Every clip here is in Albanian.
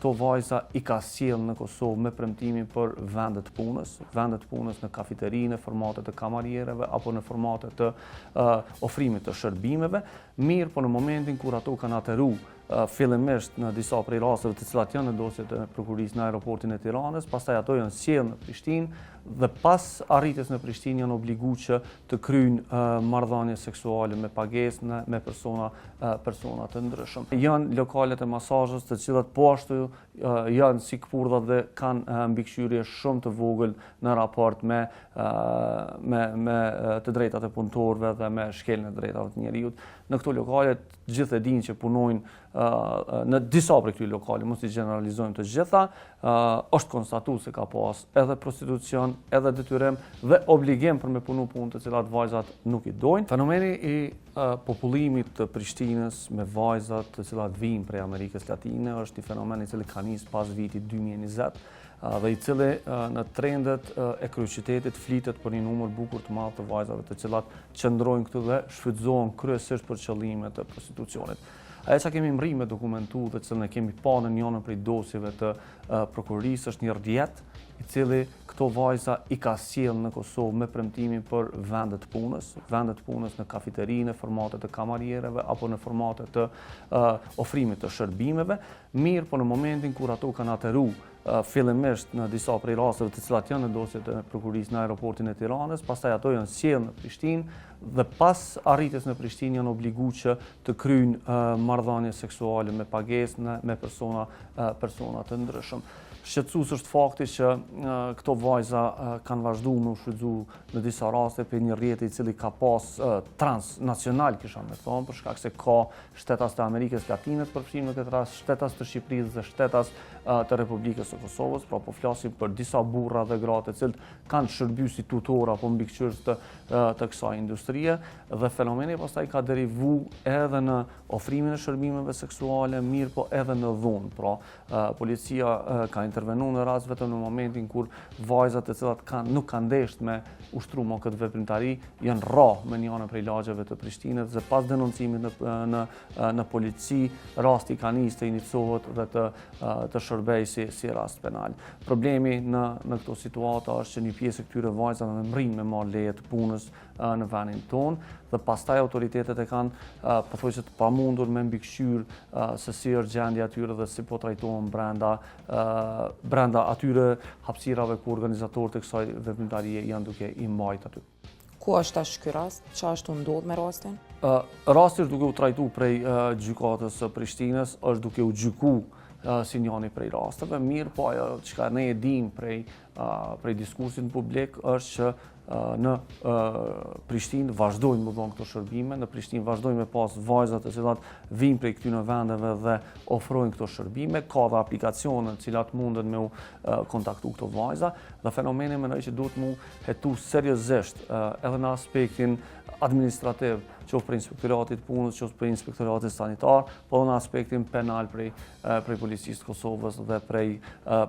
këto vajza i ka sjell në Kosovë me premtimin për vendet punës në kafeteri, në formatet të kamariereve apo në formatet të ofrimit të shërbimeve, mirë po në momentin kur ato kanë ateru fillimisht në disa prej rasteve të cilat janë në dosjet e prokurisë në aeroportin e Tiranës, pastaj ato janë sjellë në Prishtinë dhe pas arritjes në Prishtinë janë obliguar që të kryjnë marrëdhënie seksuale me pagesë me persona të ndryshëm. Janë lokalet e masazhit të cilat po ashtu janë si kpurdha dhe kanë mbikëqyrje shumë të vogël në raport me të drejtat e punëtorëve dhe me shkeljen e drejtave të njerëzit. Në këto lokale gjithë e dinë që punojnë në disa prej këtyre lokale, mos i generalizojmë të gjitha, është konstatuar se ka pas edhe prostitucion, edhe detyrim dhe obligim për me punu punë të cilat vajzat nuk i dojnë. Fenomeni i popullimit të Prishtinës me vajzat të cilat vijnë prej Amerikës Latine është një fenomen i cili ka nisë pas vitit 2020 dhe i cili në trendet e kryeqytetit flitet për një numër bukur të madh të vajzave të cilat qëndrojnë këtu dhe shfrytëzohen kryesisht për qëllime të prostitucionit. Ajo që kemi mri me dokumentu dhe që ne kemi pa në njënën prej dosjeve të prokurisë është një rrjet i cili këto vajza i ka sjell në Kosovë me premtimin për vendet punës në kafeteri, në formatet të kamariereve apo në formatet të ofrimit të shërbimeve, mirë po në momentin kur ato kanë ateru fillimisht në disa prej rasteve të cilat janë në dosjet e prokurisë në aeroportin e Tiranës, pastaj ato janë sjellë në Prishtinë dhe pas arritjes në Prishtinë janë obliguar që të kryjnë marrëdhënie seksuale me pagesë me persona të ndryshëm. Shqetësues është fakti që këto vajza kanë vazhduar me u shfrytëzu në disa raste për një rrjeti i cili ka pas transnacional, kisha me thonë, për shkak se ka shtetas të Amerikës Latine të përfshirë në këtë rast, shtetas të Shqipërisë dhe shtetas të Republikës së Kosovës, pra po flasim për disa burra dhe gra të cilët kanë shërbyer si tutor apo mbikëqyrës të kësaj industrie dhe fenomeni pastaj ka derivu edhe në ofrimin e shërbimeve seksuale, mirë po edhe në dhunë. Pra policia ka intervenu në rast vetëm në momentin kur vajzat të cilat nuk kanë ndeshur me ushtru këtë veprimtari janë rrahë me njëra prej lagjeve të Prishtinës dhe pas denoncimit në polici rasti ka nisë të iniciohet dhe të shërbej si rast penal. Problemi në këto situata është që një pjesë e këtyre vajzave mrin me marrë leje të punës në vendin tonë dhe pastaj autoritetet e kanë pothuajse të pamundur me mbikëqyrë se si është gjendja atyre dhe si po trajtohen brenda atyre hapësirave ku organizatorët e kësaj veprimtarie janë duke i mbajtur aty. Ku është tash ky rast? Çfarë është ndodhur me rastin? Rasti është duke u trajtuar prej gjykatës së Prishtinës, është duke u gjykuar si njëri prej rasteve, mirë po ajo çka ne e dim prej diskursit publik është që në Prishtinë vazhdojnë me dhënë këto shërbime, në Prishtinë vazhdojnë me pas vajzat të cilat vijnë prej këtyre vendeve dhe ofrojnë këto shërbime, ka dhe aplikacione të cilat munden me u kontaktu këto vajza dhe fenomeni mendoj që duhet mu hetu seriozisht edhe në aspektin administrativ, qoftë për inspektoratit punës, qoftë për inspektoratit sanitar, po edhe në aspektin penal prej policisë të Kosovës dhe prej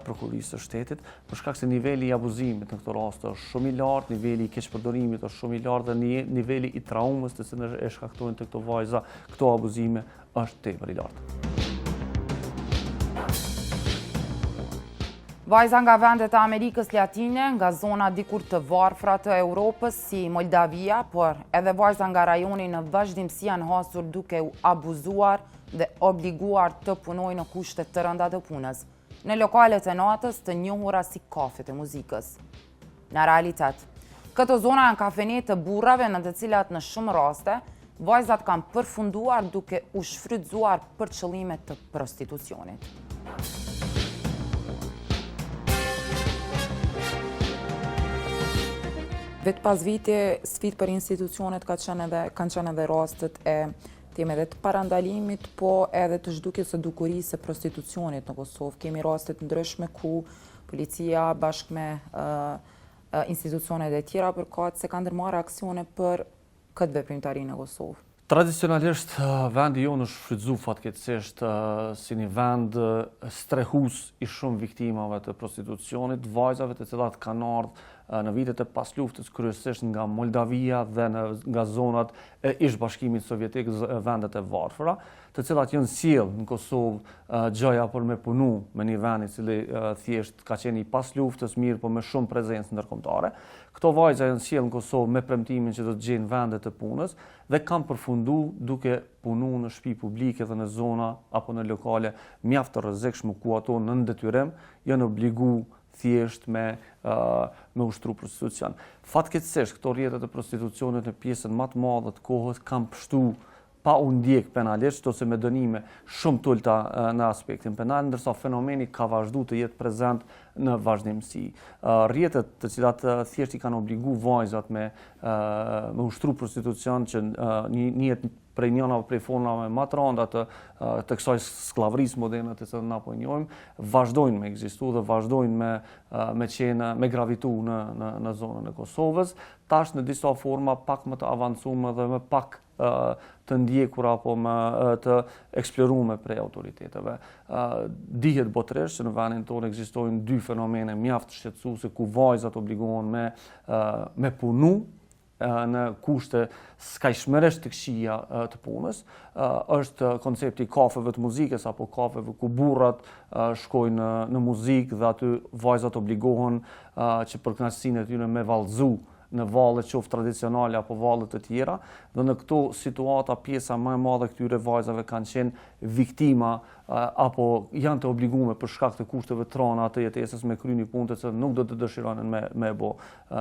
prokurisë së shtetit, për shkak se niveli i abuzimit në këto raste është shumë i lartë, niveli i keqpërdorimit është shumë i lartë dhe niveli i traumës të cilën e shkaktojnë të këto vajza, këto abuzime është tepër i lartë. Vajza nga vendet e Amerikës Latine, nga zona dikur të varfra të Europës si Moldavia, por edhe vajza nga rajoni në vazhdimsi janë hasur duke u abuzuar dhe obliguar të punojnë në kushte të rënda të punës, në lokalet e natës të njohura si kafet e muzikës. Në realitet, këto zona janë kafenet të burrave në të cilat në shumë raste, vajzat kanë përfunduar duke u shfrytëzuar për qëllime të prostitucionit. Vetë pas vite, sfidë për institucionet kanë qenë edhe rastet e temeve të parandalimit, po edhe të zhdukjes së dukurisë së prostitucionit në Kosovë. Kemi rastet ndryshme ku policia bashkë me institucionet e tjera përkat se kanë ndërmarrë aksione për këtë veprimtari në Kosovë. Tradicionalisht, vendi jonë është shfrytëzuar fatkeqësisht si një vend strehues i shumë viktimave të prostitucionit, vajzave të cilat kanë ardhur në vitet e pas luftës kryesisht nga Moldavia dhe nga zonat e ish-bashkimit sovjetik, vendet e varfëra, të cilat janë sjellë në Kosovë gjëja për me punu me një vend i cili thjesht ka qenë i pas luftës, mirë po me shumë prezencë ndërkombëtare. Këto vajza janë sjellë në Kosovë me premtimin që do të gjejnë vende të punës dhe kanë përfundu duke punu në shtëpi publike dhe në zona apo në lokale mjaft të rrezikshme ku ato në detyrim janë obligu thjesht me ushtru prostitucion. Fatkeqësisht këto rrjetet e prostitucionit në pjesën më të madhe të kohës kanë pështu pa u ndjek penalisht ose me dënime shumë të ulta në aspektin penal, ndërsa fenomeni ka vazhdu të jetë prezent në vazhdimsi. Rrjetet të cilat thjesht i kanë obligu vajzat me ushtru prostitucion që njihet prej njëna prej formave më të rënda të kësaj skllavërisë moderne të cilën na po njohim, vazhdojnë me ekzistu dhe vazhdojnë me gravitu në zonën e Kosovës, tash në disa forma pak më të avancuara dhe më pak të ndjekura apo më të eksploruar prej autoriteteve. Dihet botërisht që në vendin tonë ekzistojnë dy fenomene mjaft shqetësuese ku vajzat obligohen me punu në kushte skajshmëresht të këqija të punës. Është koncepti kafeve të muzikës apo kafeve ku burrat shkojnë në muzikë dhe aty vajzat obligohen që për kënaqësinë e tyre me vallëzu në valle qoftë tradicionale apo valle të tjera, dhe në këto situata pjesa më e madhe këtyre vajzave kanë qenë viktima apo janë të obliguar për shkak të kushteve të rënda të jetesës me krye një punë që nuk do të dëshironin me bë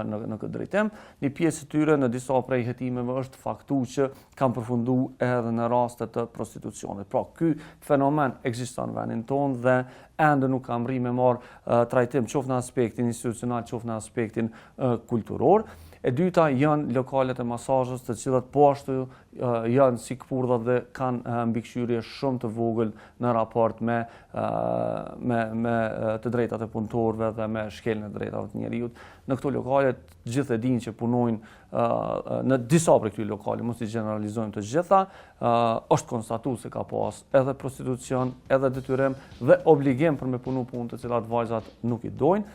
në këtë drejtim. Një pjesë e tyre në disa prej hetimeve është faktu që kanë përfunduar edhe në raste të prostitucionit. Pra, ky fenomen ekziston në vendin tonë dhe ende nuk kam rri me marrë trajtim qoftë në aspektin institucional, qoftë në aspektin kulturor. E dyta janë lokalet e masazhës, të cilat po ashtu janë si këpurdha dhe kanë mbikëqyrje shumë të vogël në raport me të drejtat e punëtorëve dhe me shkeljen e drejtave të njerëzit. Në këto lokale gjithë e dinë që punojnë në disa prej këtyre lokale, mos i generalizojmë të gjitha, është konstatuar se ka pas edhe prostitucion, edhe detyrim dhe obligim për me punu punë të cilat vajzat nuk i dojnë.